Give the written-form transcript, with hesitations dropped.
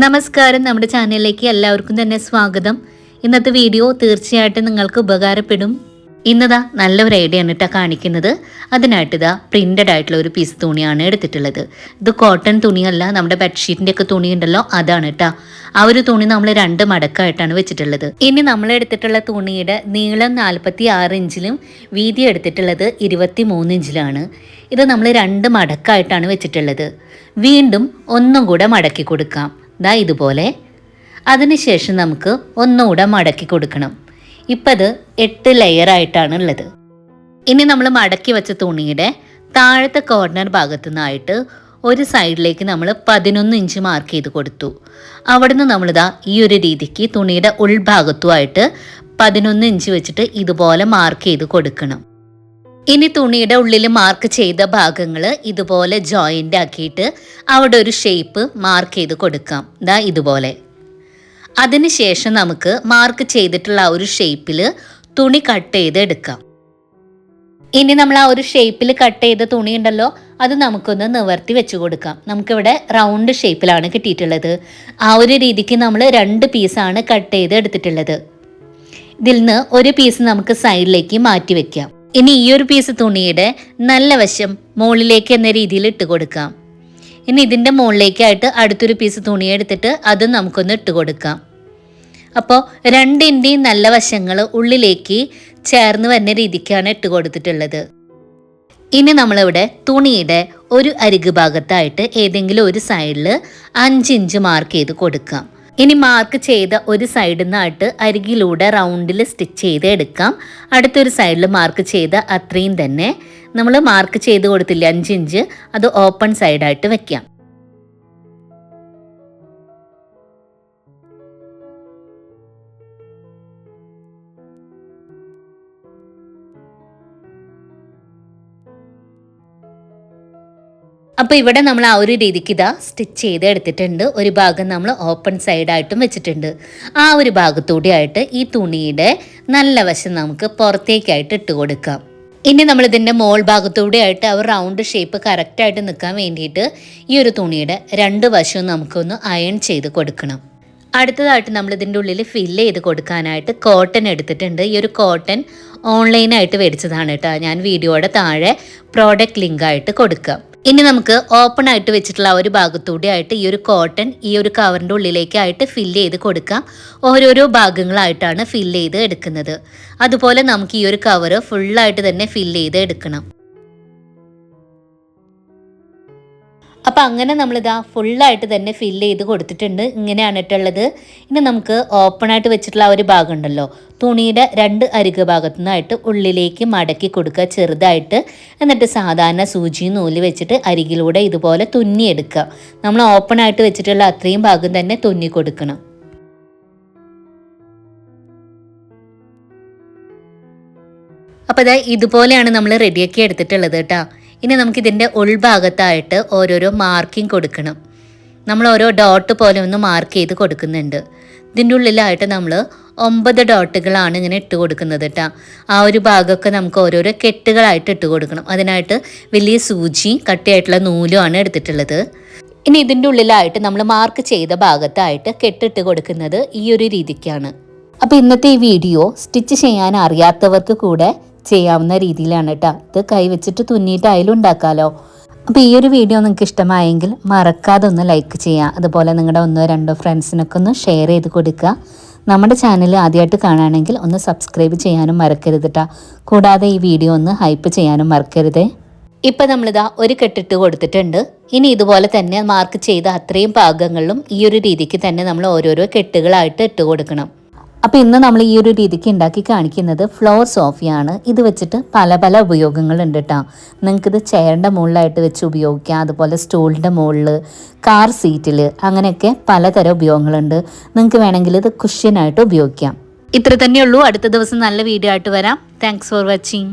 നമസ്കാരം, നമ്മുടെ ചാനലിലേക്ക് എല്ലാവർക്കും തന്നെ സ്വാഗതം. ഇന്നത്തെ വീഡിയോ തീർച്ചയായിട്ടും നിങ്ങൾക്ക് ഉപകാരപ്പെടും. ഇന്നതാ നല്ലൊരു ഐഡിയ ആണ് കാണിക്കുന്നത്. അതിനായിട്ട് ഇതാ പ്രിന്റഡ് ആയിട്ടുള്ള ഒരു പീസ് തുണിയാണ് എടുത്തിട്ടുള്ളത്. ഇത് കോട്ടൺ തുണിയല്ല, നമ്മുടെ ബെഡ്ഷീറ്റിൻ്റെ ഒക്കെ തുണി ഉണ്ടല്ലോ, അതാണ് ആ ഒരു തുണി നമ്മൾ 2 മടക്കായിട്ടാണ് വെച്ചിട്ടുള്ളത്. ഇനി നമ്മൾ എടുത്തിട്ടുള്ള തുണിയുടെ നീളം 46 ഇഞ്ചിലും വീതി എടുത്തിട്ടുള്ളത് 23 ഇഞ്ചിലാണ്. ഇത് നമ്മൾ 2 മടക്കായിട്ടാണ് വെച്ചിട്ടുള്ളത്. വീണ്ടും ഒന്നും കൂടെ മടക്കി കൊടുക്കാം, ദാ ഇതുപോലെ. അതിനുശേഷം നമുക്ക് ഒന്നുകൂടെ മടക്കി കൊടുക്കണം. ഇപ്പം അത് 8 ലെയറായിട്ടാണ് ഉള്ളത്. ഇനി നമ്മൾ മടക്കി വെച്ച തുണിയുടെ താഴത്തെ കോർണർ ഭാഗത്തു നിന്നായിട്ട് ഒരു സൈഡിലേക്ക് നമ്മൾ 11 ഇഞ്ച് മാർക്ക് ചെയ്ത് കൊടുത്തു. അവിടുന്ന് നമ്മളിതാ ഈ ഒരു രീതിക്ക് തുണിയുടെ ഉൾഭാഗത്തുമായിട്ട് 11 ഇഞ്ച് വെച്ചിട്ട് ഇതുപോലെ മാർക്ക് ചെയ്ത് കൊടുക്കണം. ഇനി തുണിയുടെ ഉള്ളിൽ മാർക്ക് ചെയ്ത ഭാഗങ്ങൾ ഇതുപോലെ ജോയിൻ്റ് ആക്കിയിട്ട് അവിടെ ഒരു ഷേപ്പ് മാർക്ക് ചെയ്ത് കൊടുക്കാം, ദാ ഇതുപോലെ. അതിനുശേഷം നമുക്ക് മാർക്ക് ചെയ്തിട്ടുള്ള ആ ഒരു ഷേപ്പിൽ തുണി കട്ട് ചെയ്ത് എടുക്കാം. ഇനി നമ്മൾ ആ ഒരു ഷേപ്പിൽ കട്ട് ചെയ്ത തുണി ഉണ്ടല്ലോ, അത് നമുക്കൊന്ന് നിവർത്തി വെച്ച് കൊടുക്കാം. നമുക്കിവിടെ റൗണ്ട് ഷേപ്പിലാണ് കിട്ടിയിട്ടുള്ളത്. ആ ഒരു രീതിക്ക് നമ്മൾ 2 പീസാണ് കട്ട് ചെയ്ത് എടുത്തിട്ടുള്ളത്. ഇതിൽ നിന്ന് ഒരു പീസ് നമുക്ക് സൈഡിലേക്ക് മാറ്റി വെക്കാം. ഇനി ഈ ഒരു പീസ് തുണിയുടെ നല്ല വശം മുകളിലേക്ക് എന്ന രീതിയിൽ ഇട്ട് കൊടുക്കാം. ഇനി ഇതിൻ്റെ മുകളിലേക്കായിട്ട് അടുത്തൊരു പീസ് തുണി എടുത്തിട്ട് അത് നമുക്കൊന്ന് ഇട്ട് കൊടുക്കാം. അപ്പോൾ 2ൻ്റെയും നല്ല വശങ്ങൾ ഉള്ളിലേക്ക് ചേർന്ന് വരുന്ന രീതിക്കാണ് ഇട്ട് കൊടുത്തിട്ടുള്ളത്. ഇനി നമ്മളിവിടെ തുണിയുടെ ഒരു അരികു ഭാഗത്തായിട്ട് ഏതെങ്കിലും ഒരു സൈഡിൽ 5 ഇഞ്ച് മാർക്ക് ചെയ്ത് കൊടുക്കാം. ഇനി മാർക്ക് ചെയ്ത ഒരു സൈഡിൽ നിന്നായിട്ട് അരികിലൂടെ റൗണ്ടിൽ സ്റ്റിച്ച് ചെയ്ത് എടുക്കാം. അടുത്തൊരു സൈഡിൽ മാർക്ക് ചെയ്ത അത്രയും തന്നെ നമ്മൾ മാർക്ക് ചെയ്ത് കൊടുത്തില്ല 5 ഇഞ്ച്, അത് ഓപ്പൺ സൈഡായിട്ട് വെക്കാം. അപ്പോൾ ഇവിടെ നമ്മൾ ആ ഒരു രീതിക്ക് ഇതാ സ്റ്റിച്ച് ചെയ്ത് എടുത്തിട്ടുണ്ട്. ഒരു ഭാഗം നമ്മൾ ഓപ്പൺ സൈഡായിട്ടും വെച്ചിട്ടുണ്ട്. ആ ഒരു ഭാഗത്തൂടെ ആയിട്ട് ഈ തുണിയുടെ നല്ല വശം നമുക്ക് പുറത്തേക്കായിട്ട് ഇട്ട് കൊടുക്കാം. ഇനി നമ്മളിതിൻ്റെ മോൾ ഭാഗത്തൂടെ ആയിട്ട് ആ റൗണ്ട് ഷേപ്പ് കറക്റ്റായിട്ട് നിൽക്കാൻ വേണ്ടിയിട്ട് ഈ ഒരു തുണിയുടെ 2 വശവും നമുക്കൊന്ന് അയൺ ചെയ്ത് കൊടുക്കണം. അടുത്തതായിട്ട് നമ്മൾ ഇതിൻ്റെ ഉള്ളിൽ ഫില്ല് ചെയ്ത് കൊടുക്കാനായിട്ട് കോട്ടൺ എടുത്തിട്ടുണ്ട്. ഈ ഒരു കോട്ടൺ ഓൺലൈനായിട്ട് മേടിച്ചതാണ് ഞാൻ വീഡിയോയുടെ താഴെ പ്രോഡക്റ്റ് ലിങ്കായിട്ട് കൊടുക്കാം. ഇനി നമുക്ക് ഓപ്പൺ ആയിട്ട് വെച്ചിട്ടുള്ള ഒരു ഭാഗത്തൂടെ ആയിട്ട് ഈ ഒരു കോട്ടൺ ഈ ഒരു കവറിൻ്റെ ഉള്ളിലേക്കായിട്ട് ഫില്ല് ചെയ്ത് കൊടുക്കാം. ഓരോരോ ഭാഗങ്ങളായിട്ടാണ് ഫില്ല് ചെയ്ത് എടുക്കുന്നത്. അതുപോലെ നമുക്ക് ഈ ഒരു കവർ ഫുള്ളായിട്ട് തന്നെ ഫില്ല് ചെയ്ത് എടുക്കണം. അപ്പം അങ്ങനെ നമ്മളിതാ ഫുള്ളായിട്ട് തന്നെ ഫില്ല് ചെയ്ത് കൊടുത്തിട്ടുണ്ട്. ഇങ്ങനെയാണ് ഇട്ടുള്ളത്. ഇനി നമുക്ക് ഓപ്പണായിട്ട് വെച്ചിട്ടുള്ള ആ ഒരു ഭാഗം ഉണ്ടല്ലോ, തുണിയുടെ 2 അരികു ഭാഗത്തു നിന്നായിട്ട് ഉള്ളിലേക്ക് മടക്കി കൊടുക്കുക ചെറുതായിട്ട്. എന്നിട്ട് സാധാരണ സൂചി നൂല് വെച്ചിട്ട് അരികിലൂടെ ഇതുപോലെ തുന്നിയെടുക്കുക. നമ്മൾ ഓപ്പണായിട്ട് വെച്ചിട്ടുള്ള അത്രയും ഭാഗം തന്നെ തുന്നി കൊടുക്കണം. അപ്പോൾ ഇതാ ഇതുപോലെയാണ് നമ്മൾ റെഡിയാക്കി എടുത്തിട്ടുള്ളത് ഇനി നമുക്കിതിൻ്റെ ഉൾഭാഗത്തായിട്ട് ഓരോരോ മാർക്കിംഗ് കൊടുക്കണം. നമ്മൾ ഓരോ ഡോട്ട് പോലെ ഒന്ന് മാർക്ക് ചെയ്ത് കൊടുക്കുന്നുണ്ട്. ഇതിൻ്റെ ഉള്ളിലായിട്ട് നമ്മൾ 9 ഡോട്ടുകളാണ് ഇങ്ങനെ ഇട്ട് കൊടുക്കുന്നത് ആ ഒരു ഭാഗമൊക്കെ നമുക്ക് ഓരോരോ കെട്ടുകളായിട്ട് ഇട്ട് കൊടുക്കണം. അതിനായിട്ട് വലിയ സൂചി കട്ടിയായിട്ടുള്ള നൂലുമാണ് എടുത്തിട്ടുള്ളത്. ഇനി ഇതിൻ്റെ ഉള്ളിലായിട്ട് നമ്മൾ മാർക്ക് ചെയ്ത ഭാഗത്തായിട്ട് കെട്ടിട്ട് കൊടുക്കുന്നത് ഈ ഒരു രീതിക്കാണ്. അപ്പോൾ ഇന്നത്തെ ഈ വീഡിയോ സ്റ്റിച്ച് ചെയ്യാൻ അറിയാത്തവർക്ക് കൂടെ ചെയ്യാവുന്ന രീതിയിലാണ് ഇത് കൈവച്ചിട്ട് തുന്നിയിട്ട് അതിലുണ്ടാക്കാമല്ലോ. അപ്പോൾ ഈ ഒരു വീഡിയോ നിങ്ങൾക്ക് ഇഷ്ടമായെങ്കിൽ മറക്കാതെ ഒന്ന് ലൈക്ക് ചെയ്യുക. അതുപോലെ നിങ്ങളുടെ 1-2 ഫ്രണ്ട്സിനൊക്കെ ഒന്ന് ഷെയർ ചെയ്ത് കൊടുക്കുക. നമ്മുടെ ചാനൽ ആദ്യമായിട്ട് കാണുകയാണെങ്കിൽ ഒന്ന് സബ്സ്ക്രൈബ് ചെയ്യാനും മറക്കരുത് കൂടാതെ ഈ വീഡിയോ ഒന്ന് ഹൈപ്പ് ചെയ്യാനും മറക്കരുത്. ഇപ്പം നമ്മളിതാ ഒരു കെട്ടിട്ട് കൊടുത്തിട്ടുണ്ട്. ഇനി ഇതുപോലെ തന്നെ മാർക്ക് ചെയ്ത അത്രയും ഭാഗങ്ങളിലും ഈ ഒരു രീതിക്ക് തന്നെ നമ്മൾ ഓരോരോ കെട്ടുകളായിട്ട് ഇട്ട് കൊടുക്കണം. അപ്പോൾ ഇന്ന് നമ്മൾ ഈ ഒരു രീതിക്ക് ഉണ്ടാക്കി കാണിക്കുന്നത് ഫ്ലോർ സോഫയാണ്. ഇത് വെച്ചിട്ട് പല പല ഉപയോഗങ്ങളുണ്ട് നിങ്ങൾക്കിത് ചെയറിൻ്റെ മുകളിലായിട്ട് വെച്ച് ഉപയോഗിക്കാം. അതുപോലെ സ്റ്റൂളിൻ്റെ മുകളിൽ, കാർ സീറ്റിൽ, അങ്ങനെയൊക്കെ പലതരം ഉപയോഗങ്ങളുണ്ട്. നിങ്ങൾക്ക് വേണമെങ്കിൽ ഇത് കുഷ്യനായിട്ട് ഉപയോഗിക്കാം. ഇത്ര തന്നെയുള്ളൂ. അടുത്ത ദിവസം നല്ല വീഡിയോ ആയിട്ട് വരാം. Thanks for watching.